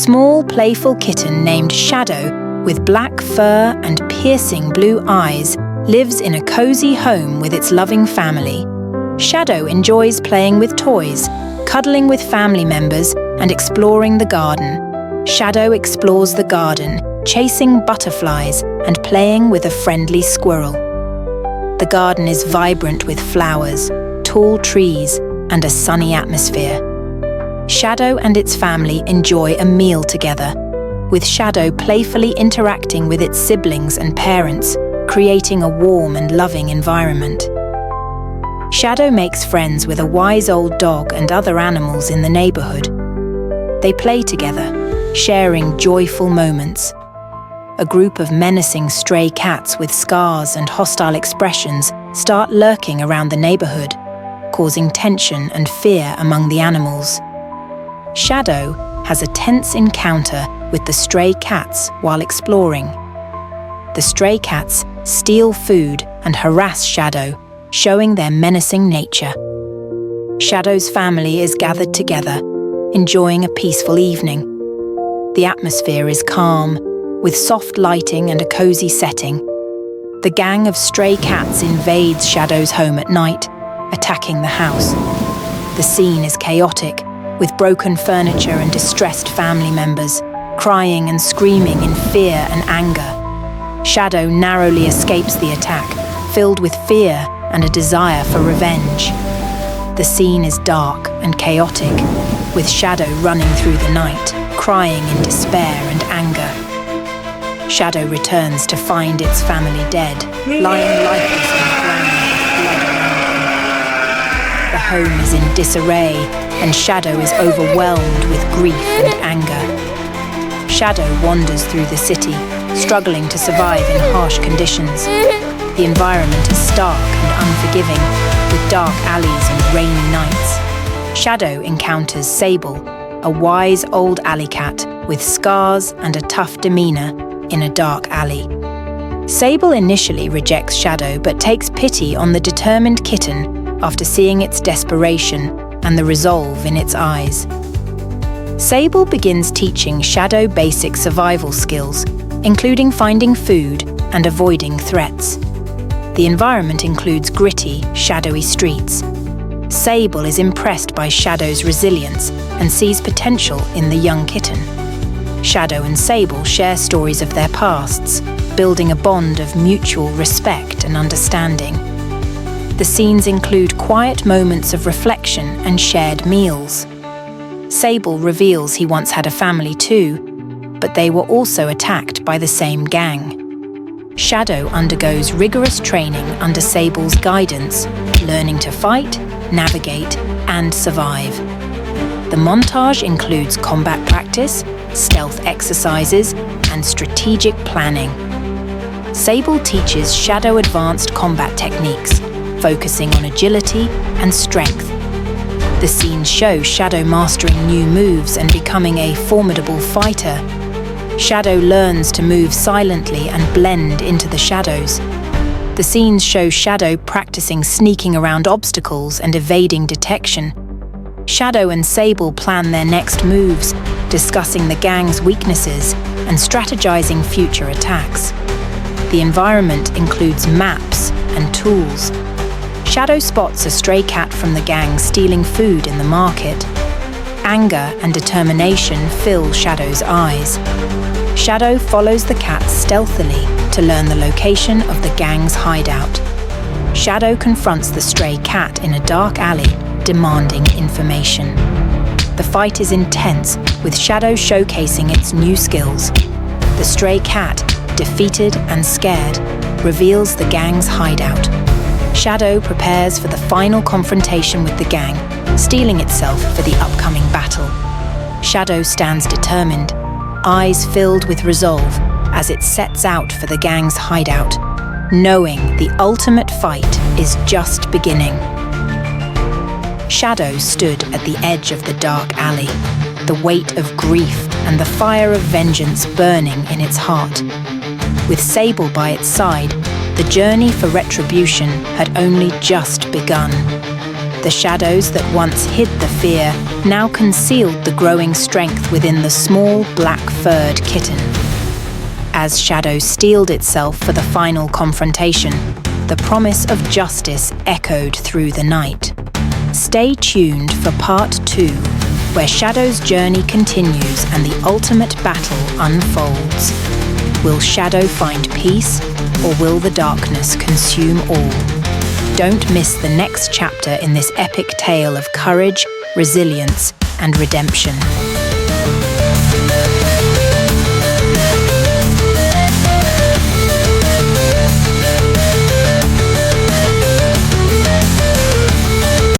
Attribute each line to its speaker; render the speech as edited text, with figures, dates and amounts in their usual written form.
Speaker 1: small, playful kitten named Shadow, with black fur and piercing blue eyes, lives in a cozy home with its loving family. Shadow enjoys playing with toys, cuddling with family members, and exploring the garden. Shadow explores the garden, chasing butterflies and playing with a friendly squirrel. The garden is vibrant with flowers, tall trees, and a sunny atmosphere. Shadow and its family enjoy a meal together, with Shadow playfully interacting with its siblings and parents, creating a warm and loving environment. Shadow makes friends with a wise old dog and other animals in the neighborhood. They play together, sharing joyful moments. A group of menacing stray cats with scars and hostile expressions start lurking around the neighborhood, causing tension and fear among the animals. Shadow has a tense encounter with the stray cats while exploring. The stray cats steal food and harass Shadow, showing their menacing nature. Shadow's family is gathered together, enjoying a peaceful evening. The atmosphere is calm, with soft lighting and a cozy setting. The gang of stray cats invades Shadow's home at night, attacking the house. The scene is chaotic, with broken furniture and distressed family members, crying and screaming in fear and anger. Shadow narrowly escapes the attack, filled with fear and a desire for revenge. The scene is dark and chaotic, with Shadow running through the night, crying in despair and anger. Shadow returns to find its family dead, lying lifeless on the ground with blood around them. The home is in disarray, and Shadow is overwhelmed with grief and anger. Shadow wanders through the city, struggling to survive in harsh conditions. The environment is stark and unforgiving, with dark alleys and rainy nights. Shadow encounters Sable, a wise old alley cat with scars and a tough demeanor in a dark alley. Sable initially rejects Shadow but takes pity on the determined kitten after seeing its desperation and the resolve in its eyes. Sable begins teaching Shadow basic survival skills, including finding food and avoiding threats. The environment includes gritty, shadowy streets. Sable is impressed by Shadow's resilience and sees potential in the young kitten. Shadow and Sable share stories of their pasts, building a bond of mutual respect and understanding. The scenes include quiet moments of reflection and shared meals. Sable reveals he once had a family too, but they were also attacked by the same gang. Shadow undergoes rigorous training under Sable's guidance, learning to fight, navigate, and survive. The montage includes combat practice, stealth exercises, and strategic planning. Sable teaches Shadow advanced combat techniques, focusing on agility and strength. The scenes show Shadow mastering new moves and becoming a formidable fighter. Shadow learns to move silently and blend into the shadows. The scenes show Shadow practicing sneaking around obstacles and evading detection. Shadow and Sable plan their next moves, discussing the gang's weaknesses and strategizing future attacks. The environment includes maps and tools. Shadow spots a stray cat from the gang stealing food in the market. Anger and determination fill Shadow's eyes. Shadow follows the cat stealthily to learn the location of the gang's hideout. Shadow confronts the stray cat in a dark alley, demanding information. The fight is intense, with Shadow showcasing its new skills. The stray cat, defeated and scared, reveals the gang's hideout. Shadow prepares for the final confrontation with the gang, steeling itself for the upcoming battle. Shadow stands determined, eyes filled with resolve as it sets out for the gang's hideout, knowing the ultimate fight is just beginning. Shadow stood at the edge of the dark alley, the weight of grief and the fire of vengeance burning in its heart. With Sable by its side, the journey for retribution had only just begun. The shadows that once hid the fear now concealed the growing strength within the small, black-furred kitten. As Shadow steeled itself for the final confrontation, the promise of justice echoed through the night. Stay tuned for Part 2, where Shadow's journey continues and the ultimate battle unfolds. Will Shadow find peace, or will the darkness consume all? Don't miss the next chapter in this epic tale of courage, resilience, and redemption.